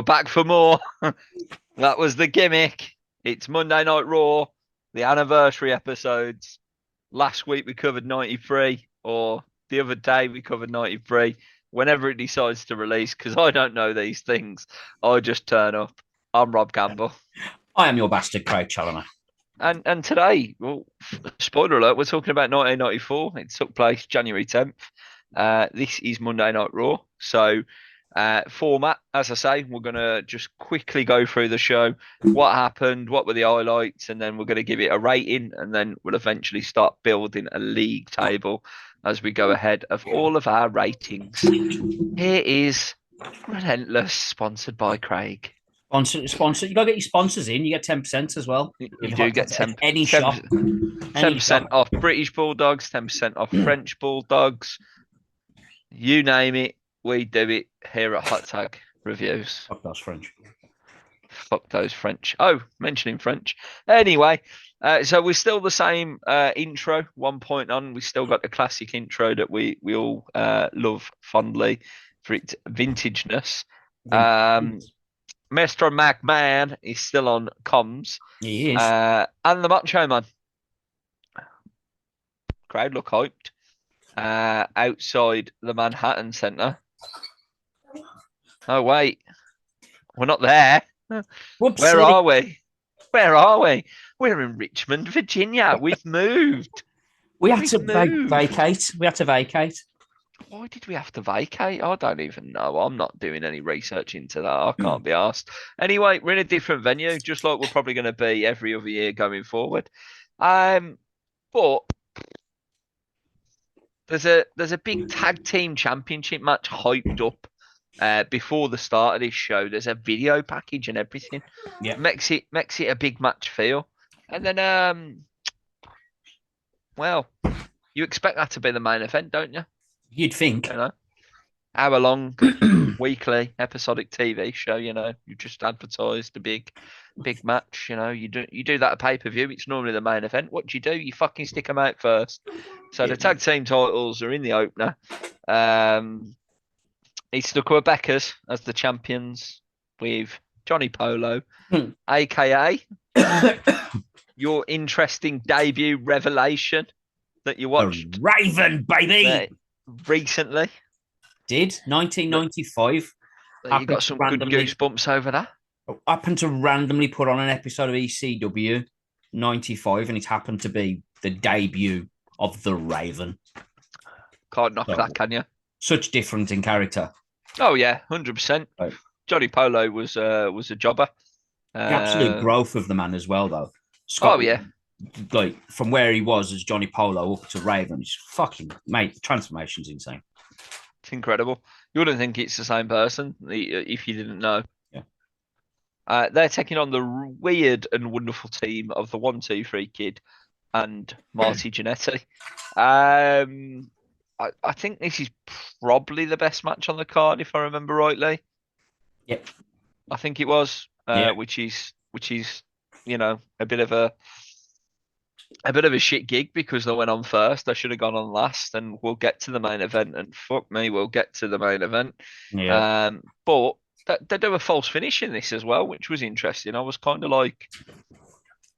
back for more. That was the gimmick. It's Monday Night Raw, the anniversary episodes. Last week we covered 93, or the other day we covered 93. Whenever it decides to release, because I don't know these things, I just turn up. I'm Rob Campbell. I am your bastard, Craig Challoner. And today, well, spoiler alert, we're talking about 1994. It took place January 10th. This is Monday Night Raw. So, format, as I say, we're going to just quickly go through the show, what happened, what were the highlights, and then we're going to give it a rating, and then we'll eventually start building a league table as we go ahead of all of our ratings. Here is Relentless, sponsored by Craig. Sponsor. You gotta get your sponsors in. You get 10% as well. You do get 10, any shop. 10% off British Bulldogs, 10% off French Bulldogs. You name it, we do it here at Hot Tag Reviews. Fuck those French. Fuck those French. Oh, mentioning French. Anyway, so we're still the same intro. 1 point on. We still got the classic intro that we all love fondly for its vintageness. Mr. McMahon is still on comms. He is. And the Macho Man. Crowd look hyped. Outside the Manhattan Center. Oh, wait. We're not there. Whoopsie. Where are we? Where are we? We're in Richmond, Virginia. We've moved. We had to vacate. We had to vacate. Why did we have to vacate? I don't even know. I'm not doing any research into that. I can't be asked. Anyway, we're in a different venue, just like we're probably going to be every other year going forward. But there's a big tag team championship match hyped up before the start of this show. There's a video package and everything. Yeah, makes it a big match feel. And then well, you expect that to be the main event, don't you? You'd think. You know, hour long, weekly, episodic TV show. You know, you just advertised a big match. You know, you do that at pay per view. It's normally the main event. What do? You fucking stick them out first. So the tag team titles are in the opener. He stuck with Becca's as the champions with Johnny Polo, aka your interesting debut revelation that you watched. The Raven, baby. Recently. Did 1995. You got some good goosebumps over that. I happened to randomly put on an episode of ECW 95, and it happened to be the debut of the Raven. Can't knock that, can you? Such difference in character. Oh yeah, 100%. Right. Johnny Polo was a jobber. The absolute growth of the man as well, though. Scott, oh yeah, like from where he was as Johnny Polo up to Raven, it's fucking mate. The transformation's insane. It's incredible. You wouldn't think it's the same person if you didn't know. Yeah. They're taking on the weird and wonderful team of the 1-2-3 Kid and Marty Jannetty. I think this is probably the best match on the card, if I remember rightly. Yep. I think it was, Yeah. which is you know, a bit of a shit gig because they went on first. They should have gone on last, and we'll get to the main event. And fuck me, we'll get to the main event. Yeah. But they do a false finish in this as well, which was interesting. I was kind of like,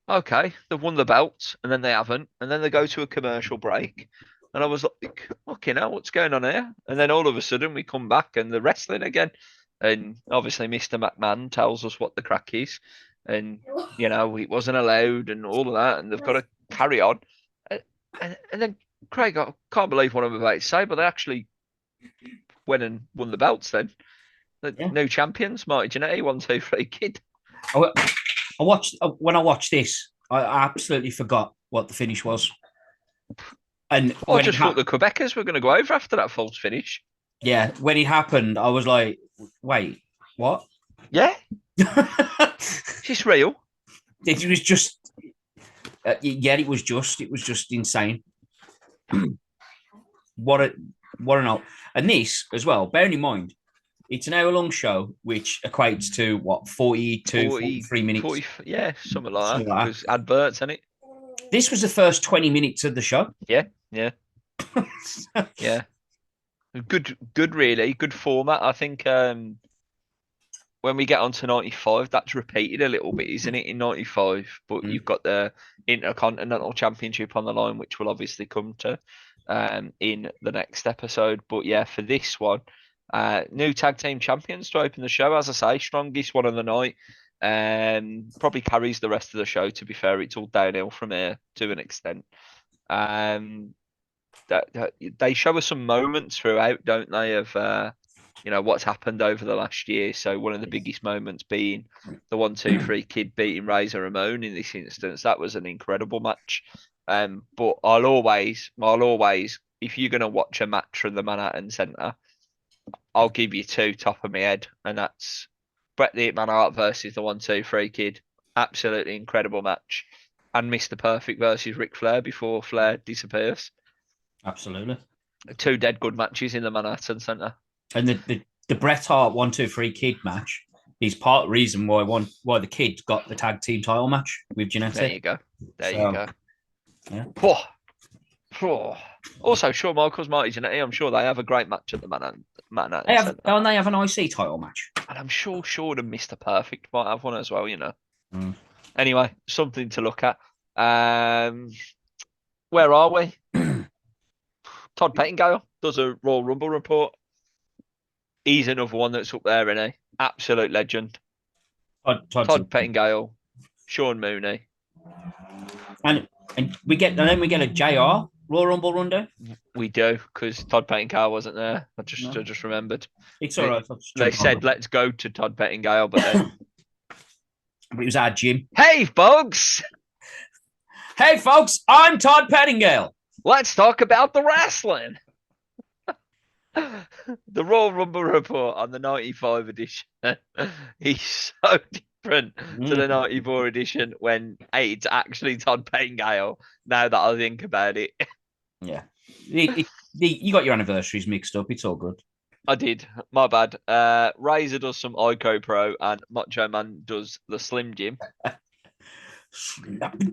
okay, they've won the belt, and then they haven't, and then they go to a commercial break. And I was like, okay, now what's going on here? And then all of a sudden we come back and they're wrestling again. And obviously Mr. McMahon tells us what the crack is. And, you know, it wasn't allowed and all of that. And they've got to carry on. And then, Craig, I can't believe what I'm about to say, but they actually went and won the belts then. The new champions, Marty Jannetty, 1-2-3 Kid. When I watched this, I absolutely forgot what the finish was. And I just thought the Quebecers were going to go over after that false finish. Yeah, when it happened, I was like, wait, what? Yeah. Is this real? It was just, it was just insane. What an and this as well, bearing in mind, it's an hour-long show, which equates to what, 43 minutes? 40, yeah, something like that. Because adverts, isn't it? This was the first 20 minutes of the show. Yeah. Yeah. Good, really. Good format. I think when we get on to 95, that's repeated a little bit, isn't it? In 95, but you've got the Intercontinental Championship on the line, which we'll obviously come to in the next episode. But yeah, for this one, new tag team champions to open the show. As I say, strongest one of the night. Probably carries the rest of the show. To be fair, it's all downhill from here to an extent. That they show us some moments throughout, don't they, of what's happened over the last year. So one of the biggest moments being the 1-2-3 Kid beating Razor Ramon in this instance. That was an incredible match. But I'll always, if you're gonna watch a match from the Manhattan Center, I'll give you two top of my head, and that's Bret the Hitman Hart versus the 1-2-3 Kid. Absolutely incredible match. And Mr. Perfect versus Ric Flair before Flair disappears. Absolutely. Two dead good matches in the Manhattan Center. And the Bret Hart 1-2-3 Kid match is part of the reason why the Kid got the tag team title match with Genetic. There you go. There you go. Yeah. Also, Shawn Michaels, Marty Jannetty, I'm sure they have a great match at the Manhattan Center. And they have an IC title match. And I'm sure Shawn and Mr. Perfect might have one as well, Anyway, something to look at. Where are we? Todd Pettingale does a Royal Rumble report. He's another one that's up there, isn't he? Absolute legend. Todd Pettingale, Sean Mooney. And then we get a JR Royal Rumble rundown. We do, because Todd Pettingale wasn't there. I just remembered. It's all right. They said let's go to Todd Pettingale, but then but it was our Jim. Hey folks, I'm Todd Pettingale. Let's talk about the wrestling. The Royal Rumble report on the 95 edition. He's so different to the 94 edition when it's actually Todd Pettingale, now that I think about it. Yeah. You got your anniversaries mixed up. It's all good. I did. My bad. Razor does some Ico Pro and Macho Man does the Slim Jim.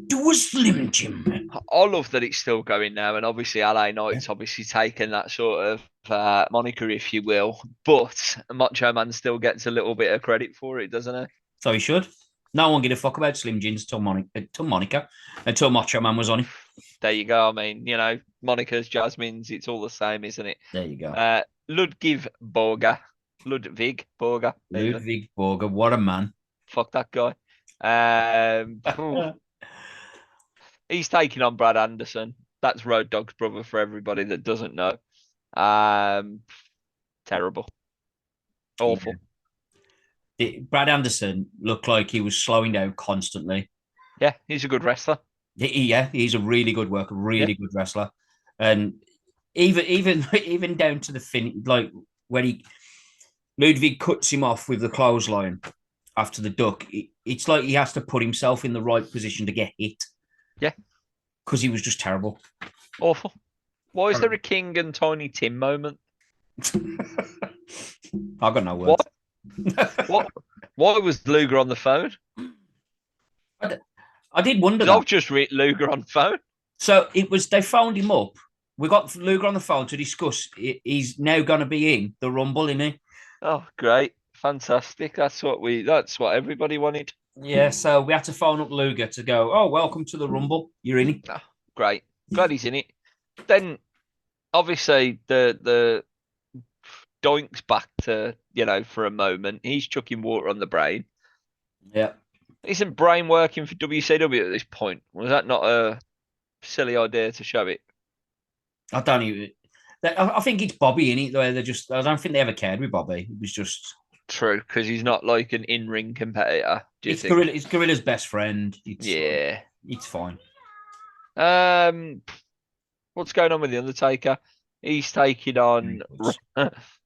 Do a Slim Jim. I love that it's still going now, and obviously LA Knight's obviously taken that sort of moniker, if you will. But Macho Man still gets a little bit of credit for it, doesn't he? So he should. No one give a fuck about Slim Jims until Monica, until Macho Man was on it. There you go. I mean, Monica's, Jasmine's, it's all the same, isn't it? There you go. Ludwig Borga. What a man. Fuck that guy. He's taking on Brad Anderson. That's Road Dogg's brother for everybody that doesn't know. Terrible. Awful. Yeah. Brad Anderson looked like he was slowing down constantly. Yeah, he's a good wrestler. Yeah, he's a really good worker, good wrestler. And even down to the fin, like when Ludwig cuts him off with the clothesline after the duck, it's like he has to put himself in the right position to get hit. Yeah. Because he was just terrible. Awful. Why is there a King and Tiny Tim moment? I got no words. What? Why was Luger on the phone? I did wonder. I've just read Luger on the phone. So they phoned him up. We got Luger on the phone to discuss. He's now going to be in the Rumble, isn't he? Oh, great. Fantastic. That's what everybody wanted. Yeah, so we had to phone up Luger to go, oh, welcome to the Rumble. You're in it. Oh, great. Glad he's in it. Then, obviously, the Doink's back to, for a moment. He's chucking water on the brain. Yeah. Isn't Brain working for WCW at this point? Was that not a silly idea to show it? I don't even... I think it's Bobby in it, though. I don't think they ever cared with Bobby. It was just... True, because he's not like an in-ring competitor. It's Gorilla's best friend. It's fine. What's going on with the Undertaker? He's taking on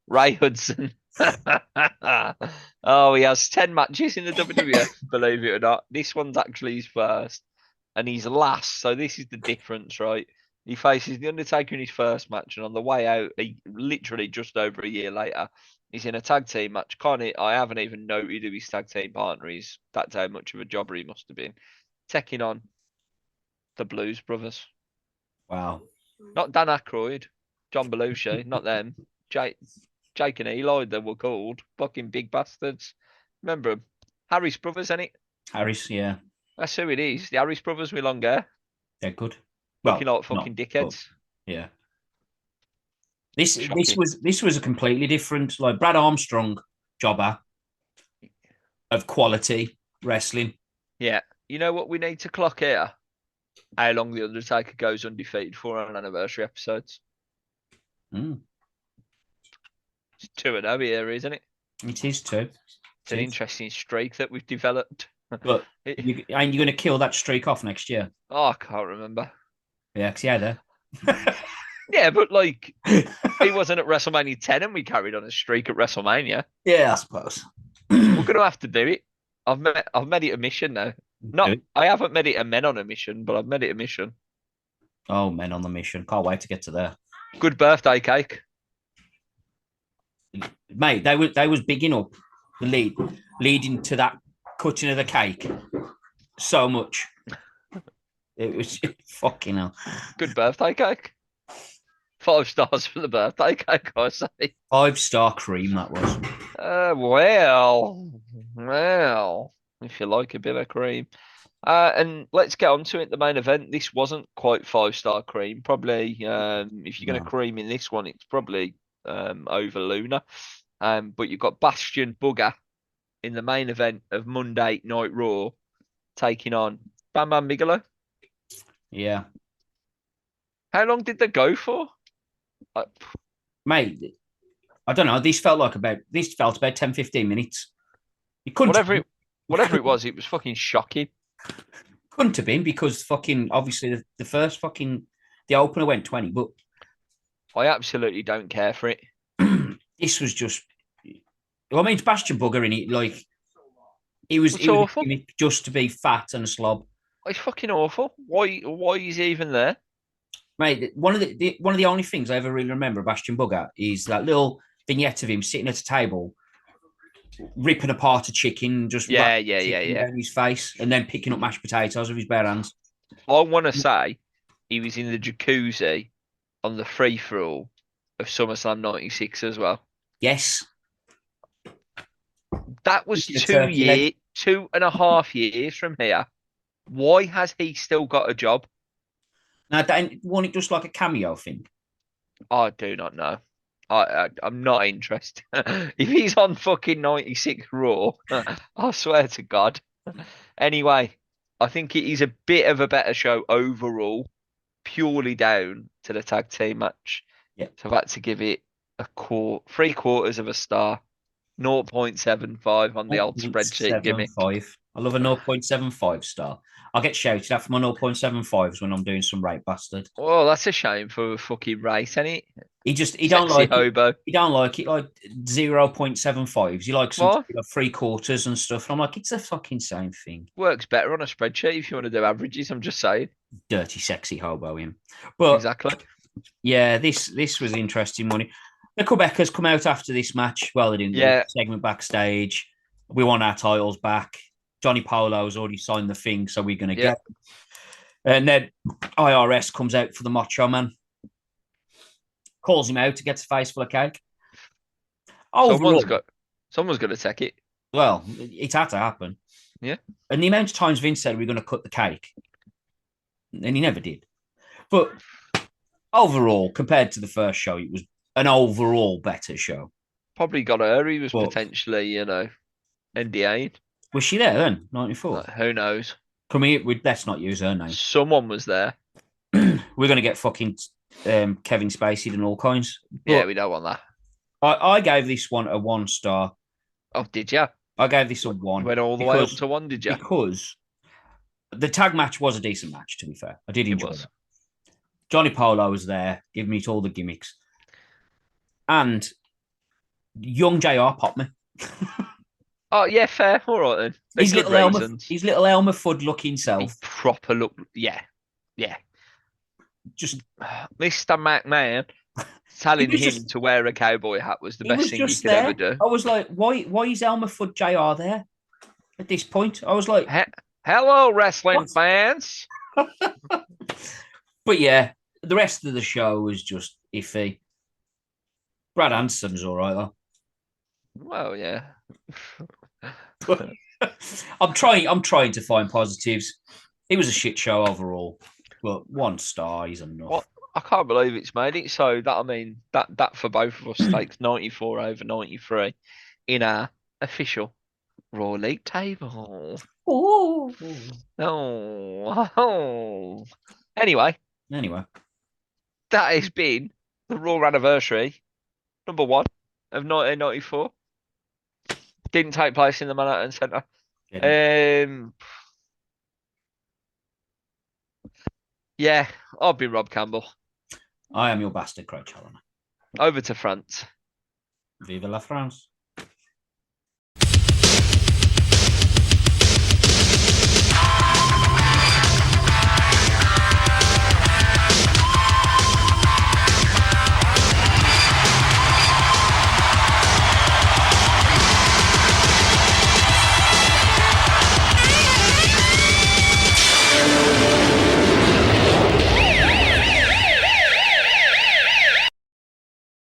Ray Hudson. Oh, he has 10 matches in the WWF, believe it or not. This one's actually his first, and he's last. So this is the difference, right? He faces the Undertaker in his first match, and on the way out, literally just over a year later, he's in a tag team match. I haven't even noted who his tag team partner is. That's how much of a jobber he must have been. Taking on the Blues Brothers. Wow. Not Dan Aykroyd, John Belushi, not them. Jake and Eli, they were called. Fucking big bastards. Remember them? Harris brothers, ain't it? Harris, yeah, That's who it is. The Harris brothers with long hair, they're good. looking Well, like not, fucking but dickheads. yeah. This Shocking. was a completely different, like Brad Armstrong jobber of quality wrestling. Yeah. You know what we need to clock here? How long the Undertaker goes undefeated for on anniversary episodes. Mm, It's 2-0 here, isn't it? it is too. It's an interesting streak that we've developed. But It- you're going to kill that streak off next year. oh, I can't remember. Yeah, because yeah, there. Yeah, but like he wasn't at WrestleMania 10 and we carried on a streak at WrestleMania. Yeah, I suppose. We're gonna have to do it. I've made it a mission now. Not I haven't made it a men on a mission, but I've made it a mission. Oh, men on the mission. Can't wait to get to there. Good birthday cake. Mate, they was bigging up the leading to that cutting of the cake so much. It was fucking hell. Good birthday cake. 5 stars for the birthday cake, I say. 5-star cream that was. Well, if you like a bit of cream. And let's get on to it. The main event. This wasn't quite 5-star cream. Probably, if you're going to No. cream in this one, it's probably over Luna. But you've got Bastion Booger in the main event of Monday Night Raw, taking on Bam Bam Bigelow. Yeah. How long did they go for? Mate, I don't know. This felt about 10, 15 minutes. It couldn't Whatever it was fucking shocking. couldn't have been because fucking obviously the first fucking the opener went 20, but I absolutely don't care for it. this was just I mean it's Bastion Booger in it, like he was awful. just to be fat and a slob. It's fucking awful. Why is he even there? Mate, one of the only things I ever really remember of Bastion Booger is that little vignette of him sitting at a table, ripping apart a chicken, just Yeah. down his face, and then picking up mashed potatoes with his bare hands. I want to say he was in the jacuzzi on the free for all of SummerSlam '96 as well. Yes, That was Turkey leg. 2.5 years from here. Why has he still got a job? Now, wasn't it just like a cameo thing? I do not know. I'm not interested. If he's on fucking '96 Raw, I swear to God. Anyway, I think it is a bit of a better show overall, purely down to the tag team match. Yeah. So I've had to give it 3/4 of a star, 0.75 on the old spreadsheet gimmick. 0.75. I love a 0.75 star. I'll get shouted at for my 0.75s when I'm doing some rape bastard. Oh, that's a shame for a fucking race, ain't it? He don't Sexy like hobo. it. He don't like it like 0.75s. He likes What? like 3/4 and stuff. And I'm like, it's the fucking same thing. Works better on a spreadsheet if you want to do averages. I'm just saying. Dirty, sexy hobo him. But Exactly. yeah, this was interesting money. The Quebecers come out after this match. Well, they didn't. Yeah. Segment backstage. We want our titles back. Johnny Polo's already signed the thing, so we're going to get. And then IRS comes out for the Macho Man. Calls him out to get a face full of cake. Someone's got to take it. Well, it had to happen. Yeah. And the amount of times Vince said we're going to cut the cake, and he never did. But overall, compared to the first show, it was an overall better show. Probably got her. He was potentially, NDA'd. Was she there then? 94. Who knows? Let's not use her name. Someone was there. We're going to get fucking Kevin Spacey and all kinds. Yeah, we don't want that. I gave this one a 1 star. Oh, did you? I gave this a 1. Went all the way up to 1, did you? Because the tag match was a decent match, to be fair. I did enjoy it. Johnny Polo was there, giving me all the gimmicks. And young JR popped me. Oh, yeah, fair. All right, then. His little Elmer Fudd looking self. Proper look. Yeah. Just Mr. McMahon telling him to wear a cowboy hat was the best thing he could ever do. I was like, why is Elmer Fudd JR there at this point? I was like, hello, wrestling fans. But yeah, the rest of the show was just iffy. Brad Hansen's all right, though. Well, yeah. I'm trying to find positives. It was a shit show overall, but 1 star is enough. What? I can't believe it's made it. So that, I mean, that for both of us takes 94 over 93 in our official Raw League table. Oh. Oh. Anyway, that has been the Raw anniversary #1 of 1994. Didn't take place in the Manhattan Center. Yeah, I've been Rob Campbell. I am your bastard, Craig Challoner. Over to France. Vive la France.